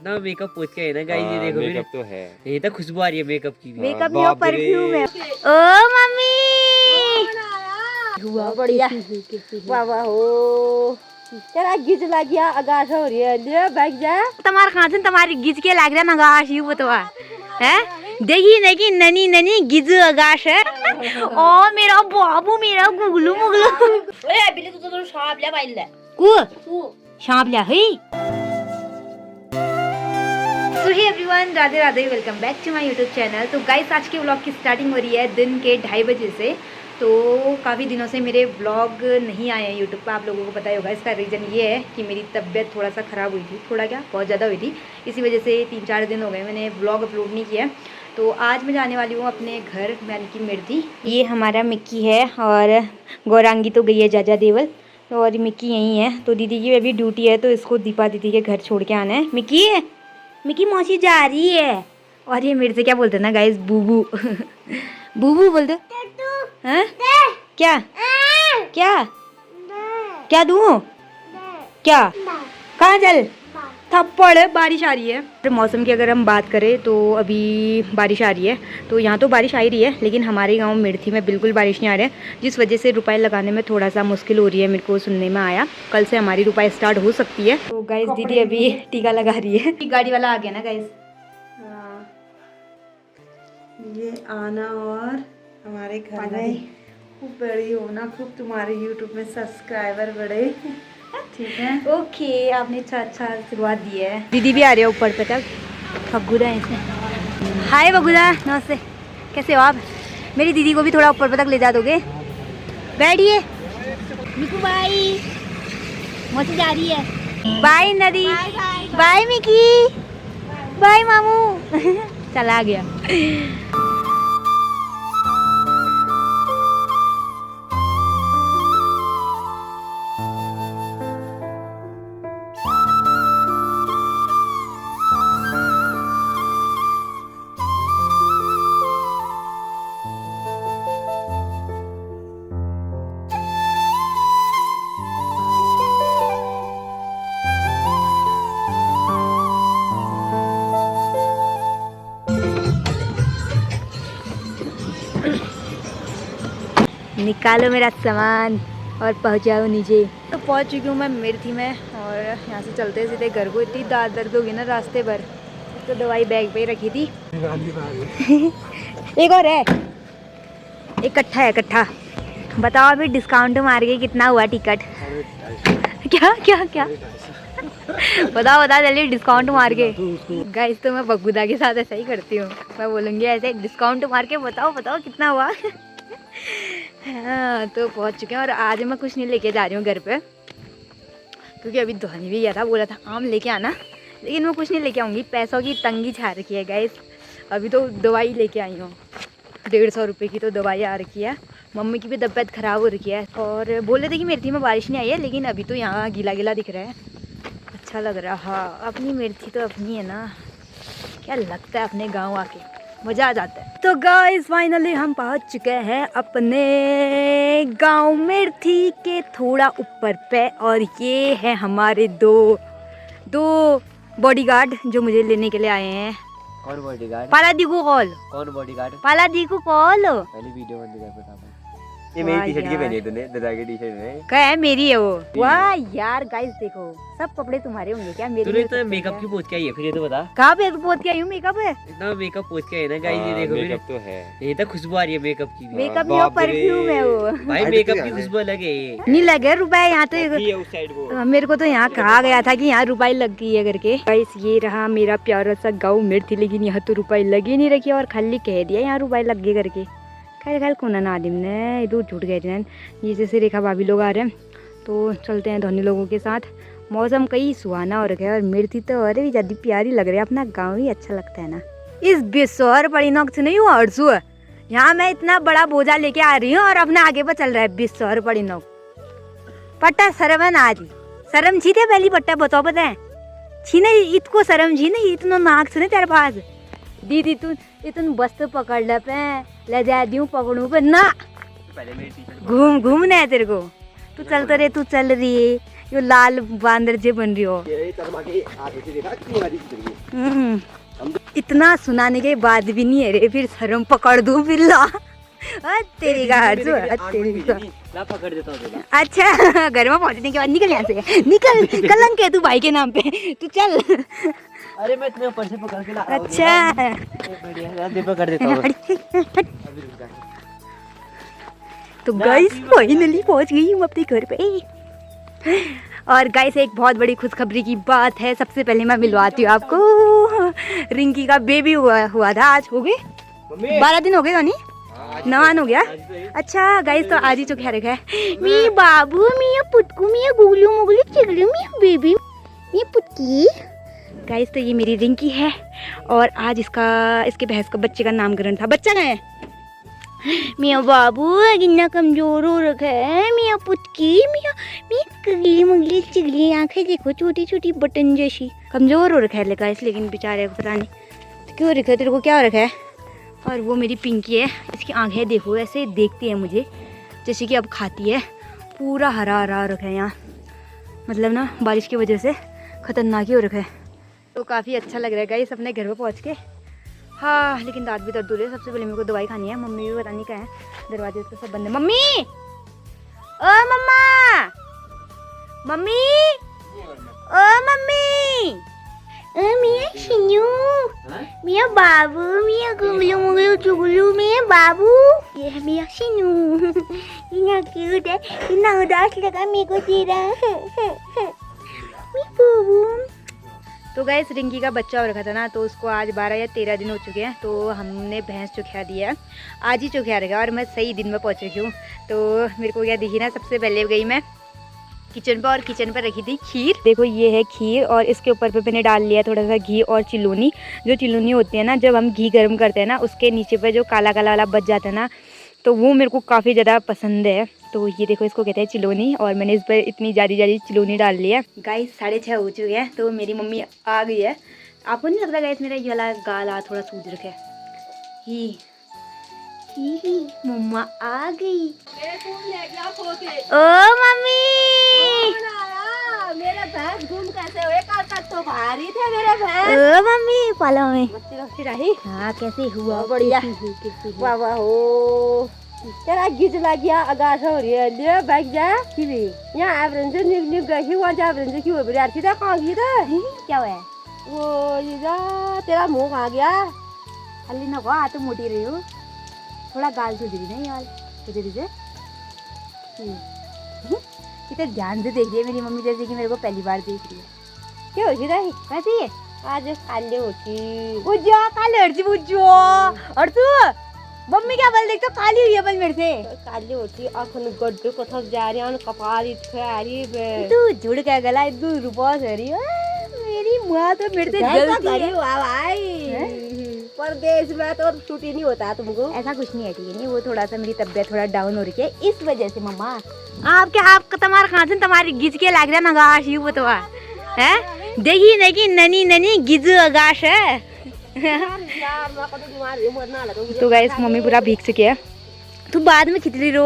इतना मेकअप पोत के है ना गाइस, ये देखो मेकअप तो है, ये तो खुशबू आ रही है मेकअप की भी। मेकअप नहीं, परफ्यूम है। ओ मम्मी हुआ बढ़िया, वाह वाह हो तेरा गिज लग गया, आगाश हो रही है, ले बैठ जा। तुम्हारे खांसन तुम्हारी गिज के लग रहा है आगाश, यू बतवा है। देखी नहीं ननी ननी गिज आगाश है। ओ मेरा बाबू, मेरा गुगलू मुगलू। ओए बिल्ली तू तो सांप ले भाई ले को सांप ले है। So hey everyone, Radhe Radhe, welcome back to my YouTube channel. तो गाइस आज के व्लॉग की स्टार्टिंग हो रही है दिन के 2:30 बजे से। तो काफ़ी दिनों से मेरे व्लॉग नहीं आए हैं यूट्यूब पर, आप लोगों को पता ही होगा। इसका रीज़न ये है कि मेरी तबीयत थोड़ा सा ख़राब हुई थी, थोड़ा क्या बहुत ज़्यादा हुई थी, इसी वजह से 3-4 दिन हो गए मैंने व्लॉग अपलोड नहीं किया। तो आज मैं जाने वाली हूँ अपने घर, यानी कि मिर्ती। ये हमारा मिक्की है और गौरांगी तो गई है जाजा देवल, और मिक्की यहीं है। तो दीदी की अभी ड्यूटी है, तो इसको दीपा दीदी के घर छोड़ के आना है। मिक्की मौसी जा रही है। और ये मेरे से क्या बोलते हैं ना गाइस, बूबू बूबू बोल दो। हाँ? क्या क्या क्या दूँ क्या, कहाँ चल थप्पड़। बारिश आ रही है। तो मौसम की अगर हम बात करें तो अभी बारिश आ रही है, तो यहाँ तो बारिश आ ही रही है, लेकिन हमारे गांव मिर्ती में बिल्कुल बारिश नहीं आ रही है, जिस वजह से रुपए लगाने में थोड़ा सा मुश्किल हो रही है। मेरे को सुनने में आया कल से हमारी रुपए स्टार्ट हो सकती है। तो गाइस दीदी अभी टीका लगा रही है। गाड़ी वाला आ गया ना गाइस। ये आना और हमारे घर में खूब बड़ी होना, खूब तुम्हारे यूट्यूब में सब्सक्राइबर बढ़े, ठीक है। ओके, आपने अच्छा शुरुआत दी है। दीदी भी आ रही है ऊपर पे तक, बगुदा है इसमें। हाय बगुदा, नमस्ते, कैसे हो आप? मेरी दीदी को भी थोड़ा ऊपर पे तक ले जा दोगे? बैठिए मिकू बाई, मौसी जा रही है। बाय नदी, बाय मिकी, बाय मामू चला गया। निकालो मेरा सामान और पहुंचाओ नीचे। तो पहुंच चुकी हूँ मैं मिर्ती में, और यहाँ से चलते सीधे घर को। इतनी दर्द होगी ना रास्ते भर, तो दवाई बैग पे ही रखी थी। एक और है, इकट्ठा है इकट्ठा। बताओ अभी डिस्काउंट मार के कितना हुआ टिकट? क्या क्या क्या बताओ जल्दी, डिस्काउंट मार के। गाइस तो मैं बगुदा के साथ ऐसा ही करती हूँ, मैं बोलूँगी ऐसे डिस्काउंट मार के बताओ कितना हुआ। हाँ, तो पहुँच चुके हैं। और आज मैं कुछ नहीं लेके जा रही हूँ घर पे, क्योंकि अभी धोनी भी गया था, बोला था आम लेके आना, लेकिन मैं कुछ नहीं लेके आऊँगी। पैसों की तंगी छा रखी है गाइस। अभी तो दवाई लेके आई हूँ, 150 रुपये की तो दवाई आ रखी है। मम्मी की भी तबीयत ख़राब हो रखी है, और बोले थे कि मिर्ती में बारिश नहीं आई है, लेकिन अभी तो यहाँ गीला गीला दिख रहा है, अच्छा लग रहा है। हाँ, अपनी मिर्ती तो अपनी है ना, क्या लगता है अपने गाँव आके मज़ा आ जाता है। तो गाइस फाइनली हम पहुंच चुके हैं अपने गांव मिर्ती के थोड़ा ऊपर पे, और ये है हमारे दो बॉडीगार्ड जो मुझे लेने के लिए आए हैं। कौन बॉडीगार्ड? पाला दी को कॉल। कौन बॉडीगार्ड? पाला दी को कॉल। पहले वीडियो बंद कर बता। ये मेरी टी-शर्ट की पहनी है तूने, दादा की टी-शर्ट है। क्या है? मेरी है वो। वाह यार गाइस देखो, सब कपड़े तुम्हारे होंगे क्या? मेरे तूने तो मेकअप की पोत के आई है, फिर ये तो बता कहाँ पे पोत के आई हूँ? मेकअप है, इतना मेकअप पोत के है ना गाइस, ये देखो मेकअप तो है, ये तो खुशबू आ रही है मेकअप की भी। मेकअप नहीं, परफ्यूम है वो। भाई मेकअप की खुशबू अलग है। ये नहीं लगे रुपए यहाँ तो, ये उस साइड को। मेरे को तो यहाँ कहा गया था कि यहाँ रुपए लग गई है करके। गाइस ये रहा मेरा प्यारा सा गाँव मिर्ती, लेकिन यहाँ तो रुपए लगी नहीं रखी, और खाली कह दिया यहाँ रुपए लग गए करके। खैर कोना नादिम ने इधर झूठ गए थे। ये जैसे रेखा भाभी लोग आ रहे हैं, तो चलते हैं धोनी लोगों के साथ। मौसम कई सुहाना हो रखा है, और मिर्ती तो और भी ज़्यादा प्यारी लग रही है। अपना गांव ही अच्छा लगता है ना। इस बिस्सौर बड़ी नौक नहीं हुआ अर्सू, यहाँ मैं इतना बड़ा बोझा लेके आ रही हूँ, और अपना आगे पर चल रहा है बिस्सौर बड़ी नौक। पट्टा शर्म है ना, जी शर्म छी थे पहली पट्टा बताओ बताए छी नहीं, इतको शर्म छी नहीं, इतना नाक सुने तेरे पास। दीदी तू इतन बस्त पकड़ ले पे, ले जा दूँ पकड़ू पे ना, घूमने है तेरे को। तू चल तो रे, तू चल रही है, यो लाल बांदर जे बन रही हो। ये तरमा के आगे से देखा कितनी वाली खिचड़ी। इतना सुनाने के बाद भी नहीं है रे, फिर शर्म पकड़ दूं बिल्ला। तेरी का हर्षु, तेरी का ला पकड़ देता हूं। अच्छा घर में पहुंचने के बाद निकल यहाँ से, निकल। कलंक है तू भाई के नाम पे, तू चल। अरे मैं तुम्हें ऊपर से पकड़ के ला रहा हूं। अच्छा बढ़िया, दे पकड़ देता हूं। अभी रुक जा। तो गाइस फाइनली पहुंच गई हूँ अपने घर पे। और गाइस एक बहुत बड़ी खुशखबरी की बात है, सबसे पहले मैं मिलवाती हूँ आपको। रिंकी का बेबी हुआ था, आज हो गए 12 दिन हो गए धोनी, नवान हो गया। अच्छा गाइस तो आज ही जो क्या रखा है, मी बाबू मिया पुटकू मिया गुगलू मुगलू चिगलू मिया बेबी मिया पुटकी। गाइस तो ये मेरी रिंकी है और आज इसके भैंस का बच्चे का नामकरण था। बच्चा कहाँ है? मियाँ बाबू कितना कमजोर हो रखा है, मियाँ पुटकी मियाँ कगली मुगली चिगली आंखें देखो छोटी छोटी बटन जैसी, कमजोर हो रखा है लेकिन बेचारे को पता नहीं क्यों रखा है। तेरे को क्या हो रखा है? और वो मेरी पिंकी है, इसकी आंखें देखो ऐसे देखती है मुझे जैसे कि अब खाती है। पूरा हरा हरा रखा है यहाँ, मतलब ना बारिश की वजह से खतरनाक ही हो रखा है। तो काफ़ी अच्छा लग रहा है गाइस अपने घर पे पहुँच के। हाँ लेकिन दांत भी दर्द हो रहे हैं। सबसे पहले मेरे को दवाई खानी है। मम्मी भी पता नहीं कहाँ है, दरवाजे तो सब बंद है। मम्मी, ओ मम्मा, मम्मी, ओ मम्मी, मियाँ शिनू, मियाँ बाबू, मियाँ गुगलू मुगलू चुगलू, मियाँ बाबू, ये है मियाँ शिनू। इतना क्यूट है, इतना उदास लगा मेरे को तेरा। मियाँ बाबू। तो गाइस रिंकी का बच्चा हो रखा था ना, तो उसको आज 12 या 13 दिन हो चुके हैं। तो हमने भैंस चुखिया दिया, आज ही चुखिया रखा और मैं सही दिन में पहुंच चुकी हूँ। तो मेरे को क्या दिखी ना, सबसे पहले गई मैं किचन पर और किचन पर रखी थी खीर। देखो ये है खीर और इसके ऊपर पे मैंने डाल लिया थोड़ा सा घी और चिलोनी। जो चिलोनी होती है ना, जब हम घी गर्म करते हैं ना, उसके नीचे पर जो काला काला वाला बच जाता है ना, तो वो मेरे को काफ़ी ज़्यादा पसंद है। तो ये देखो इसको कहते हैं चिलोनी और मैंने इस पर इतनी ज़्यादा चिलोनी डाल ली है। गाइस 6:30 हो चुके हैं, तो मेरी मम्मी आ गई है। आपको नहीं लगता गाइस मेरा ये वाला गाला थोड़ा सूज रखा है? ही मम्मा आ गई। ओ मम्मी, मेरा भैंस घूम कैसे हुए? कल तो भारी थे मेरे भैंस। ओ मम्मी पाला में रही। हाँ कैसे हुआ? बढ़िया। वाह वाह हो, तेरा गिज लग गया, आगाश हो रही है। ले बैठ जा। यहाँ एवरेंज निक गई हुआ, एवरेंज की हुई यार सीधा कहाँ गई था? क्या हुआ है? वो ये जा, तेरा मुंह कहाँ गया? हल्ली ना आ तो मोटी रही हो, थोड़ा गाल सूझ रही नहीं यार तुझे। कितने ध्यान से देख रही है मेरी मम्मी, जैसे कि मेरे को पहली बार देख रही है। क्या होती रही? कैसी है? आज काले होती बुझो काले हर्जी बुझो। और तू मम्मी क्या बल देख तो काली हुई है बल मेरे से। काली होती आँखों में गड्ढे को थक जा रही है, कपाल इतनी तू जुड़ के गला इतनी रुपस हो रही है। मेरी माँ तो मेरे से जलती है भाई। परदेश में तो छुट्टी नहीं होता तुमको। ऐसा कुछ नहीं है, ठीक है नहीं, वो थोड़ा सा मेरी तबीयत थोड़ा डाउन हो रही है इस वजह से। मम्मा आपका तुम्हारा खांसन तुम्हारी गिज के लग रहा है मगाश यू बतवा है। देखी नहीं कि ननी गिज आगाश है। तो गाइस मम्मी पूरा भीग चुकी है, तू बाद में खिचड़ी रो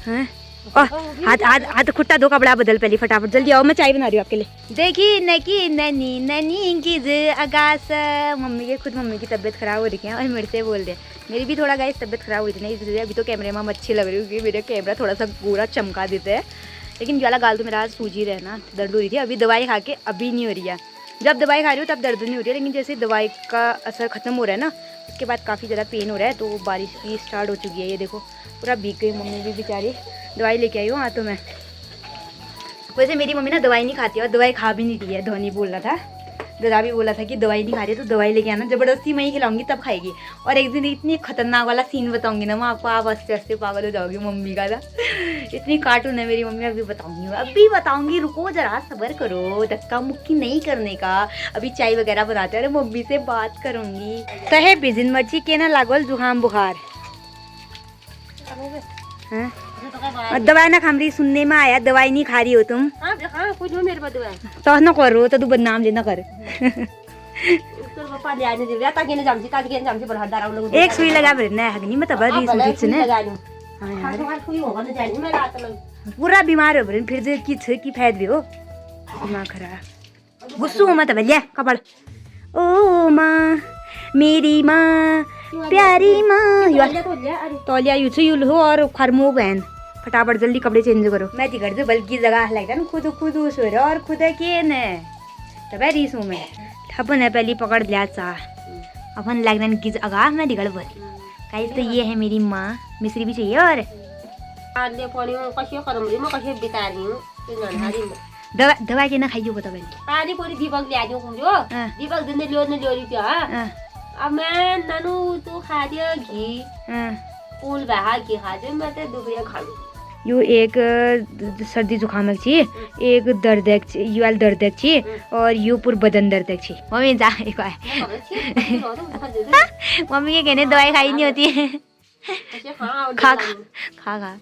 हैं। हाथ खुट्टा दो, कपड़ा बदल पहले फटाफट, जल्दी आओ मैं चाय बना रही हूँ आपके लिए। देखी नकी ननी गिज आगाश। मम्मी की तबीयत खराब हो रही है और मेरे से बोल रहे हैं। मेरी भी थोड़ा गाइस तबीयत खराब हुई थी ना, इसलिए अभी तो कैमरे में हम अच्छी लग रही हूँ क्योंकि मेरा कैमरा थोड़ा सा गोरा चमका देता है। लेकिन वाला गाल तो मेरा आज सूजी रहना, दर्द हो रही थी। अभी दवाई खा के अभी नहीं हो रही है, जब दवाई खा रही हूँ तब दर्द नहीं हो रही है। लेकिन जैसे दवाई का असर खत्म हो रहा है ना, उसके बाद काफ़ी ज़्यादा पेन हो रहा है। तो बारिश भी स्टार्ट हो चुकी है, ये देखो पूरा भीग गई मम्मी भी बेचारी। दवाई लेके आई हूँ हाथों में। वैसे मेरी मम्मी ना दवाई नहीं खाती और दवाई खा भी नहीं रही है। धोनी बोल रहा था, दादा भी बोला था कि दवाई नहीं खा रही है तो दवाई लेके आना, ज़बरदस्ती मैं ही खिलाऊंगी तब खाएगी। और एक दिन इतनी खतरनाक वाला सीन बताऊंगी ना मैं आपको, आप हंसते हंसते पागल हो जाओगी। मम्मी का था इतनी कार्टून है मेरी मम्मी, अभी बताऊंगी, रुको जरा सब्र करो, धक्का मुक्की नहीं करने का। अभी चाय वगैरह बनाते हैं, मम्मी से बात करूंगी। कहे बिजिन मर्जी के ना लागल जुकाम बुखार है। दवाई ना खाम रही, सुनने में आया दवाई नहीं खा रही हो तुम। कुछ मेरे पास दवाई तो ना करो तो तू बदनाम लेना कर। एक सुई लगा मेरे ना हगनी में तब री सुई ने। पूरा बीमार हो गए फिर से की फैद भी हो दिमाग खराब गुस्सू मत भैया कपड़ ओ माँ मेरी माँ प्यारी माँ तौलिया यू यू हो और खरमो बहन फटाफट जल्दी कपड़े चेंज करो मैं दिखा दू बल्कि जगह लगता ना खुद सो रहा और खुद के न तब रीसू में अपन है पहली पकड़ लिया चा अपन लगता ना किस अगाह मैं दिखड़ बोल कहीं तो ये है मेरी माँ मिश्री भी चाहिए और दवा के ना खाइयो बता पानी पूरी दीपक ले आजो कुम्जो दीपक दिन लियो न लियो रियो अब मैं ननु तो खा दिया घी फूल बहा घी खा दे मैं तो दुपहर खा लूं यो एक सर्दी जुकाम छी एक दर्द यू वाल दर्द छी और यू पूर बदन दर्द छी मम्मी जा एक मम्मी के कहने दवाई खाई नहीं होती है खा खा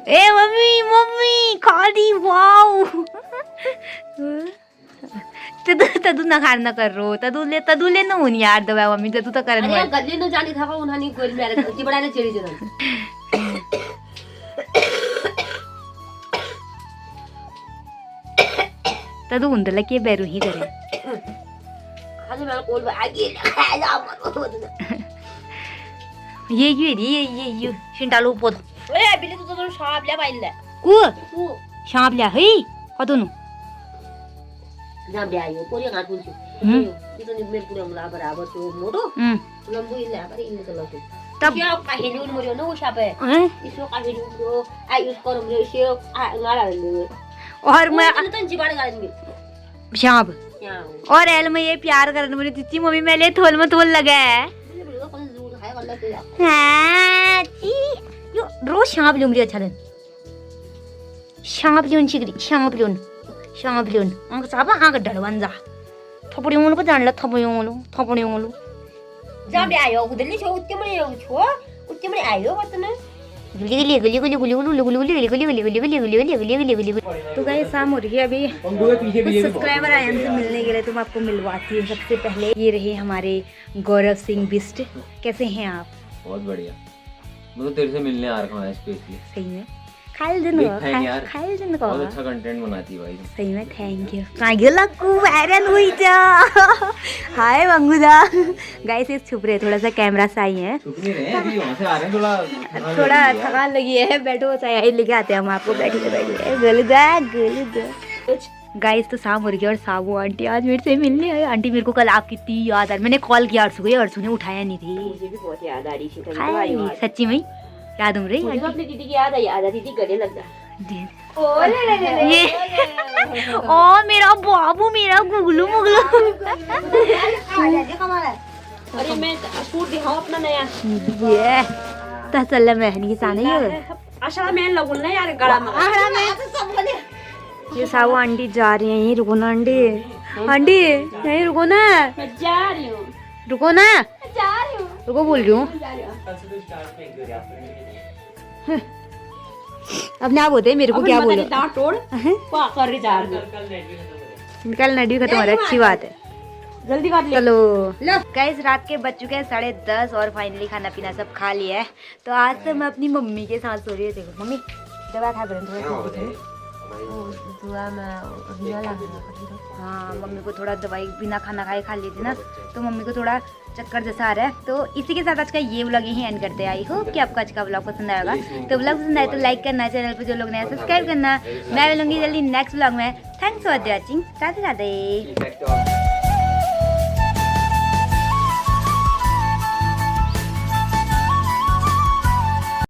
ए मम्मी खा दी वाओ तदू ना खाना कर रो तदू ले ना होनी यार दवा मम्मी तदू तो करन अरे गल्ले न जानी था उन्हानी गोल मेरे की बड़ा चेड़ी जन तदू उंदला के बेरू ही करे आज मैं कोल आगे खा जा ये शिंटालो पोद ओए बिले तो सांप ले पाइले कु सांप ले है कतनु जाम ले आयो पूरी गांठ पुंछु ये तो मेरे पूरे मला बराबर तो मोटो लंबू इले पर इले तो लतो तब क्या काहेलु मोरियो न उसा पे इसो काहेलु रो आई उस करो रे से ngaला ले और मैं तो जीवाड़ गालेंगे सांप और एल में ये प्यार करने वाली चिच्ची मम्मी मेले थोल में थोल लगा है हाँ यो रोज सांप लूं मुझे अच्छा दिन सांप लूं चिकरी सांप लूं अंक साहब आंख डरवन जा थपड़ी उंगल को जान ला थपड़ी उंगल जाम ले आयो उधरली छो उत्ते में आयो वतन गुली तो गाइस शाम हो रही है अभी कुछ सब्सक्राइबर आए हमसे मिलने के लिए तो मैं आपको मिलवाती हूँ सबसे पहले ये रहे हमारे गौरव सिंह बिस्ट कैसे हैं आप बहुत बढ़िया मैं तो तेरे से मिलने आ रखा हूँ स्पेशली सही में खाइल दिन को बहुत अच्छा कंटेंट बनाती है भाई सही में थैंक यू कागे लक्कू वायरल हुई जा हाय मंगूदा गाइस इस छुप रहे थोड़ा सा कैमरा से आई है छुप नहीं रहे अभी वहां से आ रहे हैं थोड़ा थकान लगी है बैठो चाय लेके आते हैं हम आपको बैठे गलदा गाइस तो शाम हो रही है और साबू आंटी आज मेरे से मिलने आई आंटी मेरे को कल आपकी इतनी याद आ रही मैंने कॉल किया अर्शु ने उठाया नहीं थी मुझे भी बहुत याद आ रही थी सच्ची में याद हो रही मुझे अपनी दीदी की याद आई आधा दीदी गले लग जा ये ओ मेरा बाबू मेरा गुगलू मुगलू अरे मैं सूट दिखाऊं अपना नया ये तसल्ला महनी की साने ये आशा मैं लगूं ना यार गला में ये साबू आंटी जा रही है यहीं रुको ना आंटी यहीं रुको ना मैं जा रही हूँ रुको ना जा रही हूँ रुको बोल रही हूँ अब ना बोलते मेरे को क्या बोलो तोड़ कर रही जा रही कल नडी खत्म हो रहा है अच्छी बात है जल्दी कर ले चलो गाइस रात के बज चुके हैं 10:30 और फाइनली खाना पीना सब खा लिया है तो आज तो मैं अपनी मम्मी के साथ सो रही हूँ देखो मम्मी दवा खा थोड़ा हाँ मम्मी को थोड़ा दवाई बिना खाना खाए खा ली थी ना तो मम्मी को थोड़ा चक्कर जैसा आ रहा है तो इसी के साथ आज का ये व्लॉग यहीं एंड करते हैं आई होप कि आपको आज का व्लॉग पसंद आएगा तो व्लॉग पसंद आए तो लाइक करना चैनल पर जो लोग नए सब्सक्राइब करना मैं मिलूंगी जल्दी नेक्स्ट व्लॉग में thanks for watching Radhe Radhe